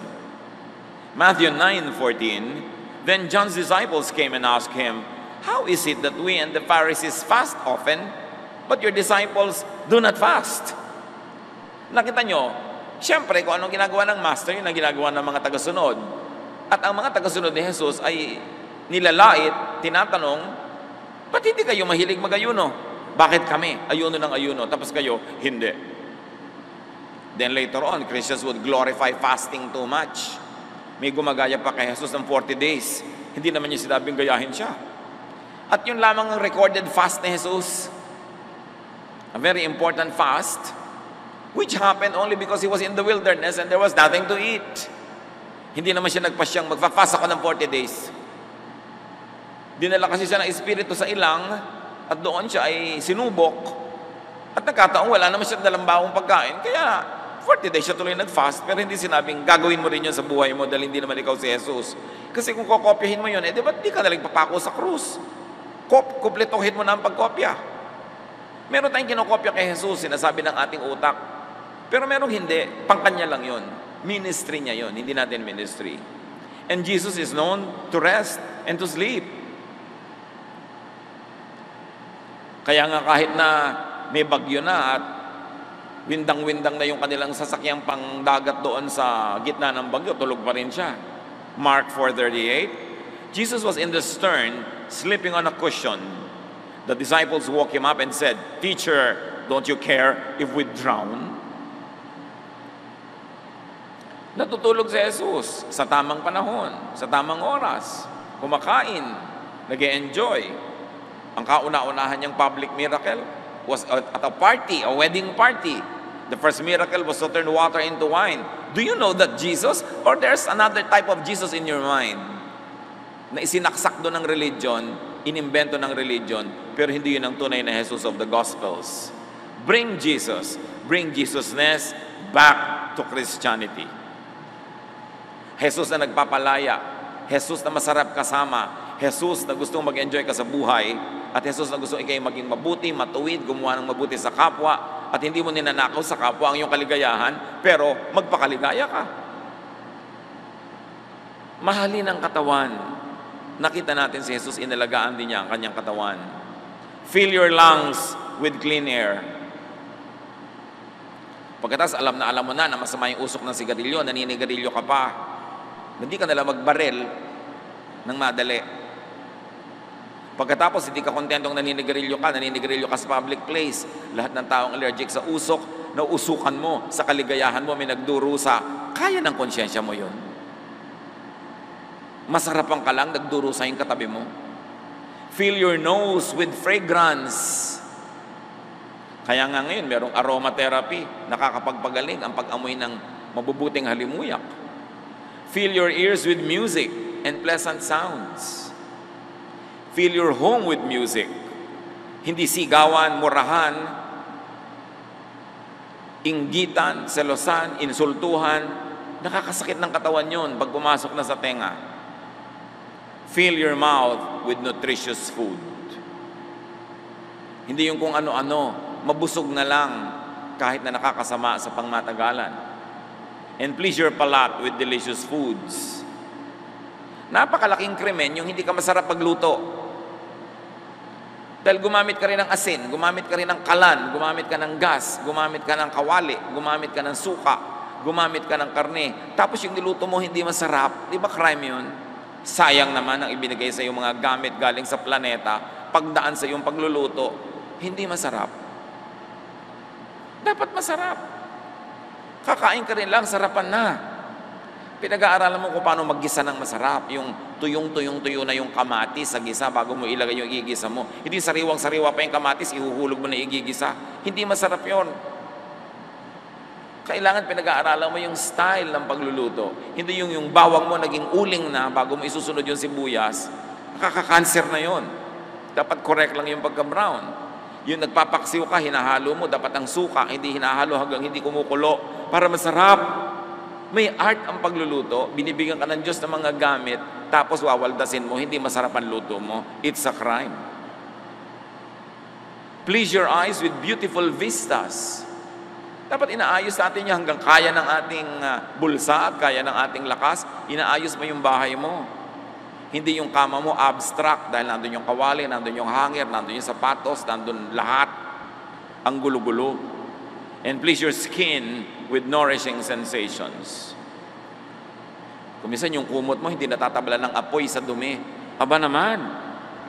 Matthew 9:14, then John's disciples came and asked him, how is it that we and the Pharisees fast often, but your disciples do not fast? Nakita nyo, siyempre kung anong ginagawa ng Master, yun ang ginagawa ng mga tagasunod. At ang mga tagasunod ni Jesus ay nilalait, tinatanong, ba't hindi kayo mahilig mag-ayuno? Bakit kami? Ayuno ng ayuno. Tapos kayo, hindi. Then later on, Christians would glorify fasting too much. May gumagaya pa kay Jesus ng 40 days. Hindi naman niya sinabing gayahin siya. At yun lamang ang recorded fast ni Jesus. A very important fast, which happened only because he was in the wilderness and there was nothing to eat. Hindi naman siya nagpasyang magfa-fast ako ng 40 days. Dinala kasi siya ng Espiritu sa ilang at doon siya ay sinubok. At nagkataon, wala naman siya dalang bawang pagkain. Kaya 40 days siya tuloy nag-fast, pero hindi sinabing gagawin mo rin yun sa buhay mo dahil hindi naman ikaw si Jesus. Kasi kung kokopyahin mo yun, di ba di ka nalang papako sa krus? Kumpletuhin mo na ang pagkopya. Meron tayong kinokopya kay Jesus, sinasabi ng ating utak. Pero merong hindi, pangkanya lang yun. Ministry niya yun, hindi natin ministry. And Jesus is known to rest and to sleep. Kaya nga kahit na may bagyo na at windang-windang na yung kanilang sasakyang pangdagat doon sa gitna ng bagyo, tulog pa rin siya. Mark 4:38, Jesus was in the stern, sleeping on a cushion. The disciples woke him up and said, "Teacher, don't you care if we drown?" Natutulog si Jesus sa tamang panahon, sa tamang oras, kumakain, nag-e-enjoy. Ang kauna-unahan niyang public miracle was at a party, a wedding party. The first miracle was to turn water into wine. Do you know that Jesus, or there's another type of Jesus in your mind, na isinaksak doon ng religion, inimbento ng religion, pero hindi yun ang tunay na Jesus of the Gospels. Bring Jesusness back to Christianity. Jesus na nagpapalaya, Jesus na masarap kasama, Jesus na gustong mag-enjoy ka sa buhay, at Jesus na gustong ikay maging mabuti, matuwid, gumawa ng mabuti sa kapwa, at hindi mo ninanakaw sa kapwa ang iyong kaligayahan, pero magpakaligaya ka. Mahalin ang katawan. Nakita natin si Jesus, inalagaan din niya ang kanyang katawan. Fill your lungs with clean air. Pagkatapos alam mo na masama yung usok ng sigarilyo, naninigarilyo ka pa, hindi ka nalang magbaril ng madali. Pagkatapos hindi ka kontentong naninigarilyo ka sa public place, lahat ng taong allergic sa usok, nauusukan mo, sa kaligayahan mo, may nagdurusa, kaya ng konsyensya mo yun. Masarapan ka lang, nagdurusa yung katabi mo. Fill your nose with fragrance. Kaya nga ngayon, merong aromatherapy, nakakapagpagaling ang pag-amoy ng mabubuting halimuyak. Fill your ears with music and pleasant sounds. Fill your home with music. Hindi sigawan, murahan, inggitan, selosan, insultuhan. Nakakasakit ng katawan yun pag pumasok na sa tenga. Fill your mouth with nutritious food. Hindi yung kung ano-ano, mabusog na lang kahit na nakakasama sa pangmatagalan. And please your palate with delicious foods. Napakalaking krimen yung hindi ka masarap pagluto. Dahil gumamit ka rin ng asin, gumamit ka rin ng kalan, gumamit ka ng gas, gumamit ka ng kawali, gumamit ka ng suka, gumamit ka ng karne. Tapos yung niluto mo hindi masarap. Di ba crime yun? Sayang naman ang ibinigay sa iyong mga gamit galing sa planeta, pagdaan sa iyong pagluluto, hindi masarap. Dapat masarap. Kakain ka rin lang, sarapan na. Pinag-aaralan mo kung paano maggisa ng masarap. Yung tuyong-tuyong-tuyo na yung kamatis sa gisa bago mo ilagay yung igigisa mo. Hindi sariwang-sariwa pa yung kamatis, ihuhulog mo na igigisa. Hindi masarap yon. Kailangan pinag-aaralan mo yung style ng pagluluto. Hindi yung bawang mo naging uling na bago mo isusunod yung sibuyas. Nakaka-cancer na yon. Dapat correct lang yung pagka-brown. Yung nagpapaksiw ka, hinahalo mo, dapat ang suka, hindi hinahalo hanggang hindi kumukulo para masarap. May art ang pagluluto, binibigyan ka ng Diyos ng mga gamit, tapos wawaldasin mo, hindi masarap ang luto mo. It's a crime. Please your eyes with beautiful vistas. Dapat inaayos natin yan hanggang kaya ng ating bulsa at kaya ng ating lakas, inaayos mo yung bahay mo. Hindi yung kama mo abstract dahil nandun yung kawali, nandun yung hangir, nandun yung sapatos, nandun lahat. Ang gulo-gulo. And please your skin with nourishing sensations. Kung minsan yung kumot mo, hindi natatabla ng apoy sa dumi. Aba naman,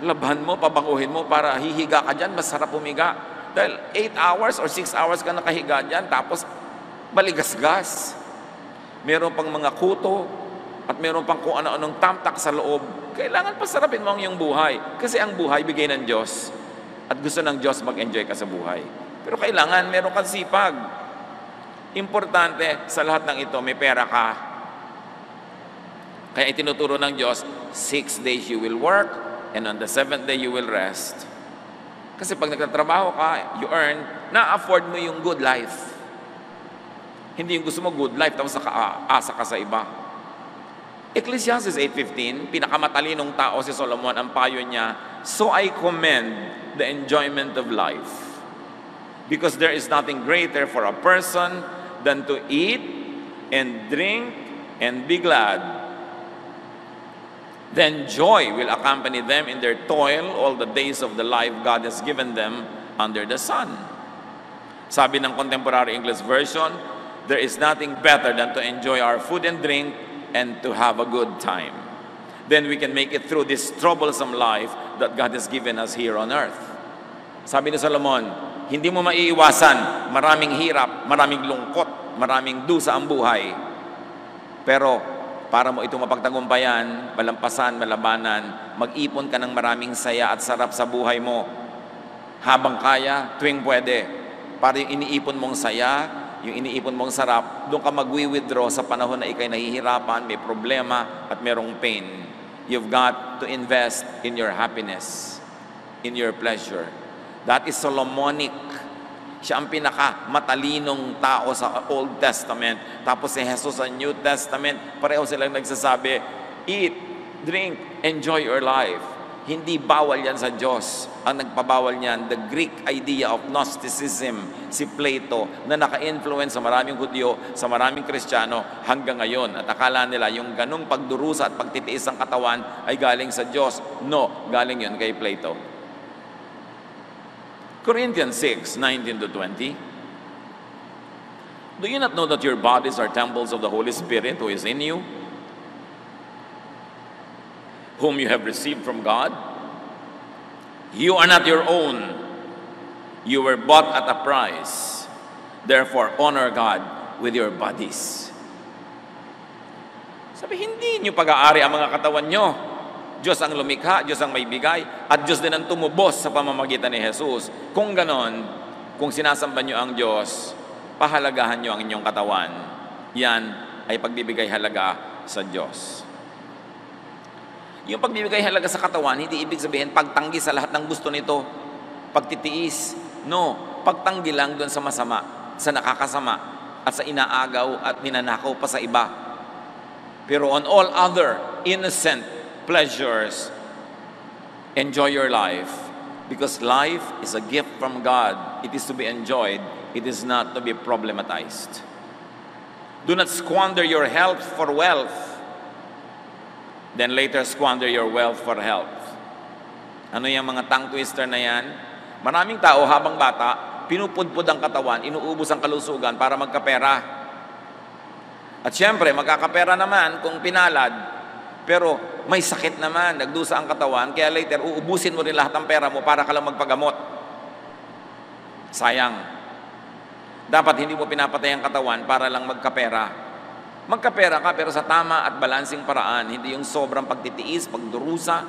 Labhan mo, pabanguhin mo para hihiga ka dyan, masarap humiga. Dahil 8 hours or 6 hours ka nakahiga dyan, tapos baligasgas. Meron pang mga kuto, at meron pang kung ano-anong tamtak sa loob. Kailangan pasarapin mo ang iyong buhay. Kasi ang buhay bigay ng Diyos. At gusto ng Diyos mag-enjoy ka sa buhay. Pero kailangan meron kang sipag. Importante sa lahat ng ito, may pera ka. Kaya itinuturo ng Diyos, 6 days you will work, and on the 7th day you will rest. Kasi pag nagtatrabaho ka, you earn, na-afford mo yung good life. Hindi yung gusto mo good life, tapos nakaasa ka sa iba. Ecclesiastes 8:15, pinakamatalinong tao si Solomon, ang payo niya, so I commend the enjoyment of life. Because there is nothing greater for a person than to eat and drink and be glad. Then joy will accompany them in their toil all the days of the life God has given them under the sun. Sabi ng Contemporary English Version, there is nothing better than to enjoy our food and drink and to have a good time. Then we can make it through this troublesome life that God has given us here on earth. Sabi ni Solomon, hindi mo maiiwasan, maraming hirap, maraming lungkot, maraming dusa ang buhay. Pero para mo ito mapagtagumpayan, malampasan, malabanan, mag-ipon ka ng maraming saya at sarap sa buhay mo. Habang kaya, tuwing pwede. Para yung iniipon mong saya, yung iniipon mong sarap, doon ka mag-withdraw sa panahon na ikay nahihirapan, may problema, at merong pain. You've got to invest in your happiness, in your pleasure. That is Solomonic. Siya ang pinaka-matalinong tao sa Old Testament. Tapos si Jesus sa New Testament, pareho silang nagsasabi, eat, drink, enjoy your life. Hindi bawal yan sa Diyos. Ang nagpabawal niyan, the Greek idea of Gnosticism, si Plato, na naka-influence sa maraming Hudyo, sa maraming Kristiyano hanggang ngayon. At akala nila yung ganung pagdurusa at pagtitiis ng katawan ay galing sa Diyos. No, galing yun kay Plato. Corinthians 6:19-20. Do you not know that your bodies are temples of the Holy Spirit who is in you, whom you have received from God? You are not your own. You were bought at a price. Therefore, honor God with your bodies. Sabi, hindi nyo pag-aari ang mga katawan nyo. Diyos ang lumikha, Diyos ang may bigay, at Diyos din ang tumubos sa pamamagitan ni Jesus. Kung ganon, kung sinasamba nyo ang Diyos, pahalagahan nyo ang inyong katawan. Yan ay pagbibigay halaga sa Diyos. Yung pagbibigay halaga sa katawan, hindi ibig sabihin pagtanggi sa lahat ng gusto nito, pagtitiis. No, pagtanggi lang doon sa masama, sa nakakasama, at sa inaagaw at ninanakaw pa sa iba. Pero on all other innocent pleasures, enjoy your life. Because life is a gift from God. It is to be enjoyed. It is not to be problematized. Do not squander your health for wealth. Then later squander your wealth for health. Ano yung mga tongue twister na yan? Maraming tao habang bata, pinupudpud ang katawan, inuubos ang kalusugan para magkapera. At syempre, magkakapera naman kung pinalad. Pero may sakit naman, nagdusa ang katawan, kaya later uubusin mo rin lahat ng pera mo para ka lang magpagamot. Sayang. Dapat hindi mo pinapatay ang katawan para lang magkapera. Magkapera ka pero sa tama at balansing paraan, hindi yung sobrang pagtitiis, pagdurusa.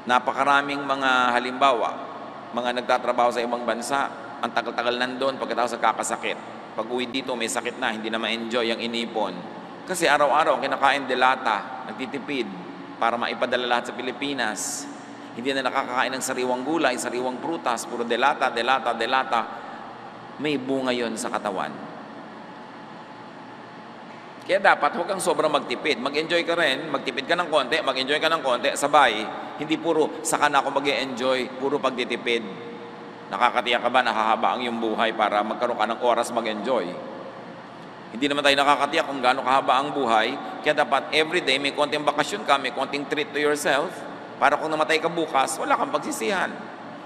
Napakaraming mga halimbawa, mga nagtatrabaho sa ibang bansa, ang tagal-tagal nandun pagkatapos sa kakasakit. Pag uwi dito, may sakit na, hindi na ma-enjoy ang inipon. Kasi araw-araw, kinakain delata, nagtitipid para maipadala lahat sa Pilipinas. Hindi na nakakakain ng sariwang gulay, sariwang prutas, puro delata. May bunga yon sa katawan. Kaya dapat huwag kang sobrang magtipid. Mag-enjoy ka rin, magtipid ka ng konti, mag-enjoy ka ng konti, sabay. Hindi puro, saka na ako mag-enjoy, puro pagtitipid. Nakakatiyak ka ba, nakahaba ang iyong buhay para magkaroon ka ng oras mag-enjoy? Hindi naman tayo nakakatiyak kung gaano kahaba ang buhay. Kaya dapat everyday may konting bakasyon ka, may konting treat to yourself. Para kung namatay ka bukas, wala kang pagsisihan.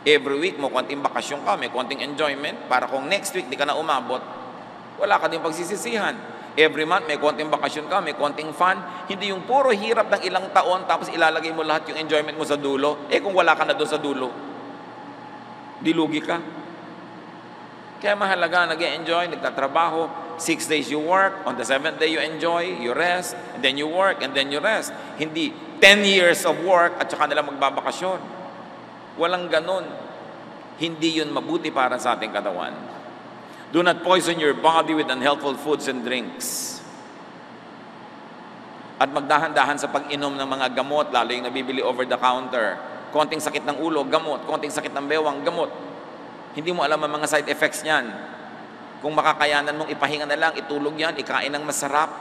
Every week mo konting bakasyon ka, may konting enjoyment. Para kung next week di ka na umabot, Wala ka din pagsisisihan. Every month, may konting bakasyon ka, may konting fun. Hindi yung puro hirap ng ilang taon, tapos ilalagay mo lahat yung enjoyment mo sa dulo. Kung wala ka na doon sa dulo, dilugi ka. Kaya mahalaga, nag-enjoy, nagtatrabaho. 6 days you work, on the 7th day you enjoy, you rest, and then you work, and then you rest. Hindi 10 years of work at saka nila magbabakasyon. Walang ganun. Hindi yun mabuti para sa ating katawan. Do not poison your body with unhealthful foods and drinks. At magdahan-dahan sa pag-inom ng mga gamot, lalo yung nabibili over the counter. Konting sakit ng ulo, gamot. Konting sakit ng bewang, gamot. Hindi mo alam ang mga side effects niyan. Kung makakayanan mong ipahinga na lang, itulog yan, ikain ng masarap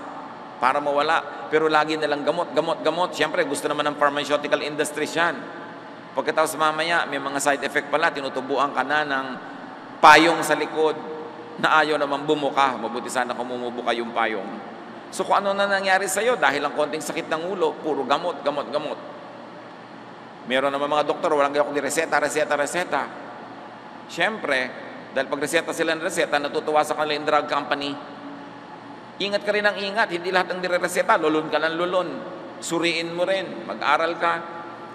para mawala. Pero lagi na lang gamot, gamot, gamot. Siyempre, gusto naman ng pharmaceutical industry yan. Pagkatapos mamaya, may mga side effect pala, tinutubuan ka na ng payong sa likod na ayaw naman bumuka. Mabuti sana kung bumubuka yung payong. So kung ano na nangyari sa'yo, dahil ang konting sakit ng ulo, puro gamot, gamot, gamot. Meron naman mga doktor, walang gawang reseta, reseta, reseta. Siyempre, dahil pag reseta sila ng reseta, natutuwa sa kanila yung drug company. Ingat ka rin ang ingat, hindi lahat ng dire-reseta, lulun ka ng lulun. Suriin mo rin, mag-aral ka.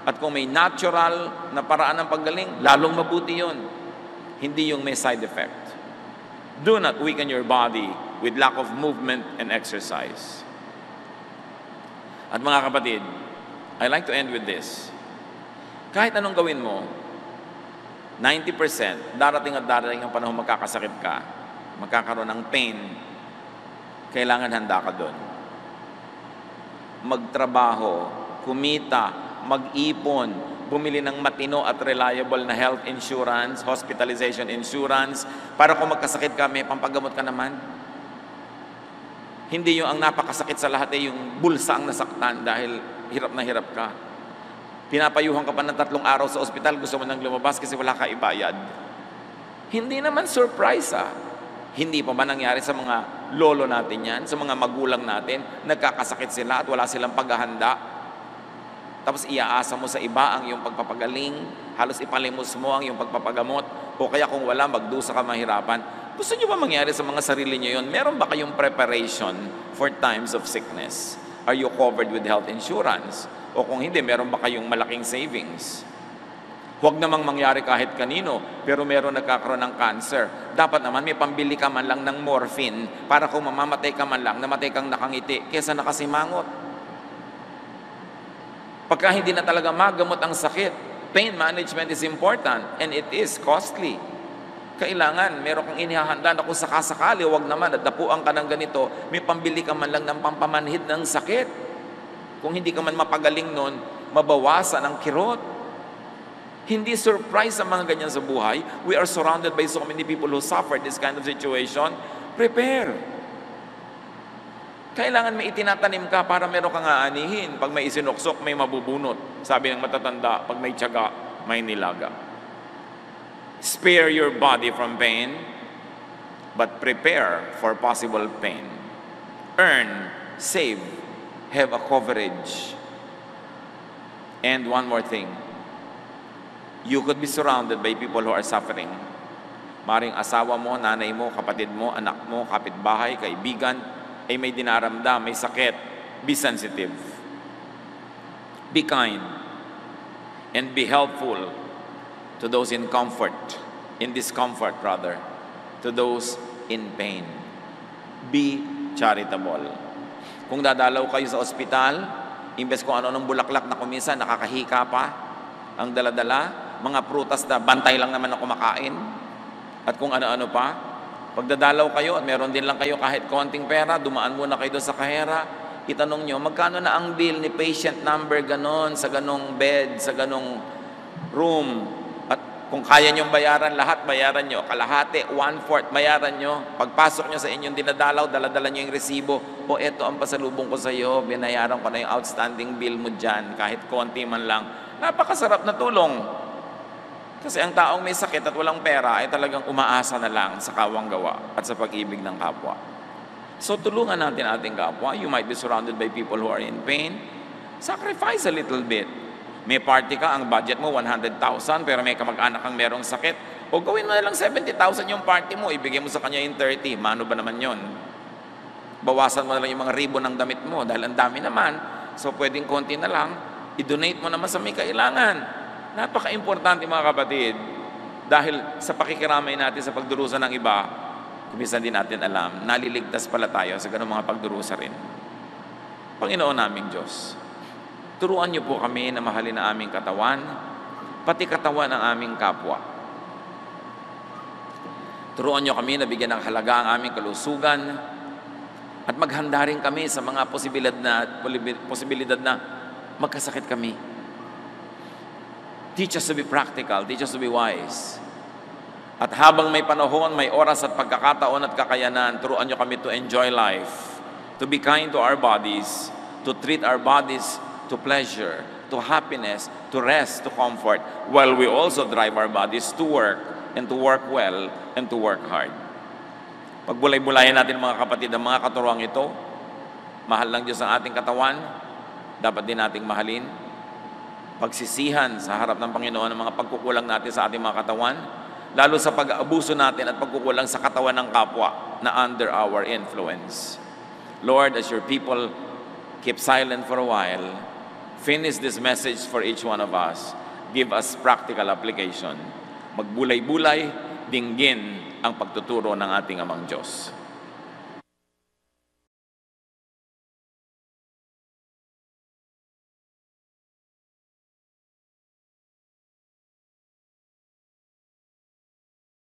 At kung may natural na paraan ng paggaling, lalong mabuti yun. Hindi yung may side effect. Do not weaken your body with lack of movement and exercise. At mga kapatid, I like to end with this. Kahit anong gawin mo, 90% darating at darating ang panahon magkakasakit ka, magkakaroon ng pain, kailangan handa ka doon. Magtrabaho, kumita, mag-ipon, bumili ng matino at reliable na health insurance, hospitalization insurance, para kung magkasakit ka, may pampagamot ka naman. Hindi yung ang napakasakit sa lahat yung bulsa ang nasaktan dahil hirap na hirap ka. Pinapayuhan ka pa ng 3 araw sa ospital, gusto mo nang lumabas kasi wala ka ibayad. Hindi naman surprise Hindi pa ba nangyari sa mga lolo natin yan, sa mga magulang natin, nagkakasakit sila at wala silang paghahanda? Tapos iaasa mo sa iba ang iyong pagpapagaling, halos ipalimos mo ang iyong pagpapagamot, o kaya kung wala, magdusa ka mahirapan. Gusto niyo ba mangyari sa mga sarili niyo yun? Meron ba kayong preparation for times of sickness? Are you covered with health insurance? O kung hindi, meron ba kayong malaking savings? Huwag namang mangyari kahit kanino, pero meron nagkakaroon ng cancer. Dapat naman may pambili ka man lang ng morphine para kung mamamatay ka man lang, namatay kang nakangiti, kesa nakasimangot. Pagka hindi na talaga magamot ang sakit, pain management is important and it is costly. Kailangan, meron kang inihahanda na kung sakasakali, huwag naman, at napuan ka ng ganito, may pambili ka man lang ng pampamanhid ng sakit. Kung hindi ka man mapagaling nun, mabawasan ang kirot. Hindi surprise ang mga ganyan sa buhay. We are surrounded by so many people who suffer this kind of situation. Prepare. Kailangan may itinatanim ka para meron kang aanihin. Pag may isinuksok, may mabubunot. Sabi ng matatanda, pag may tiyaga, may nilaga. Spare your body from pain, but prepare for possible pain. Earn, save, have a coverage. And one more thing. You could be surrounded by people who are suffering. Maring asawa mo, nanay mo, kapatid mo, anak mo, kapitbahay, kaibigan, ay may dinaramdam, may sakit. Be sensitive. Be kind. And be helpful to those in discomfort rather, to those in pain. Be charitable. Kung dadalaw kayo sa ospital, imbes kung ano ng bulaklak na kumisa, nakakahika pa, ang daladala, mga prutas na bantay lang naman ang kumakain, at kung ano-ano pa. Pagdadalaw kayo at meron din lang kayo kahit konting pera, dumaan muna kayo doon sa kahera, itanong nyo, magkano na ang bill ni patient number ganon, sa ganong bed, sa ganong room. At kung kaya nyong bayaran lahat, bayaran nyo. Kalahati, 1/4, bayaran nyo. Pagpasok nyo sa inyong dinadalaw, daladala nyo yung resibo. O eto ang pasalubong ko sa iyo, binayaran ko na yung outstanding bill mo dyan, kahit konti man lang. Napakasarap na tulong. Kasi ang taong may sakit at walang pera ay talagang umaasa na lang sa kawang gawa at sa pag-ibig ng kapwa. So tulungan natin ating kapwa. You might be surrounded by people who are in pain. Sacrifice a little bit. May party ka, ang budget mo 100,000, pero may kamag-anak kang merong sakit. O gawin mo na lang 70,000 yung party mo, ibigay mo sa kanya yung 30. Mano ba naman yon? Bawasan mo na lang yung mga ribbon ng damit mo dahil ang dami naman. So pwedeng konti na lang, i-donate mo naman sa may kailangan. Napaka-importante mga kapatid. Dahil sa pakikiramay natin sa pagdurusa ng iba, kuminsan din natin alam, naliligtas pala tayo sa ganung mga pagdurusa rin. Panginoon naming Diyos, turuan niyo po kami na mahalin ang aming katawan, pati katawan ng aming kapwa. Turuan niyo kami na bigyan ng halaga ang aming kalusugan at maghanda rin kami sa mga posibilidad na magkasakit kami. Teach us to be practical, teach us to be wise. At habang may panahon, may oras at pagkakataon at kakayanan, turuan niyo kami to enjoy life, to be kind to our bodies, to treat our bodies to pleasure, to happiness, to rest, to comfort, while we also drive our bodies to work, and to work well, and to work hard. Pagbulay-bulayan natin mga kapatid ang mga katuruang ito, mahal ng Diyos ang ating katawan, dapat din nating mahalin, pagsisihan sa harap ng Panginoon ang mga pagkukulang natin sa ating mga katawan, lalo sa pag-aabuso natin at pagkukulang sa katawan ng kapwa na under our influence. Lord, as your people keep silent for a while, finish this message for each one of us. Give us practical application. Magbulay-bulay, dinggin ang pagtuturo ng ating Amang Diyos.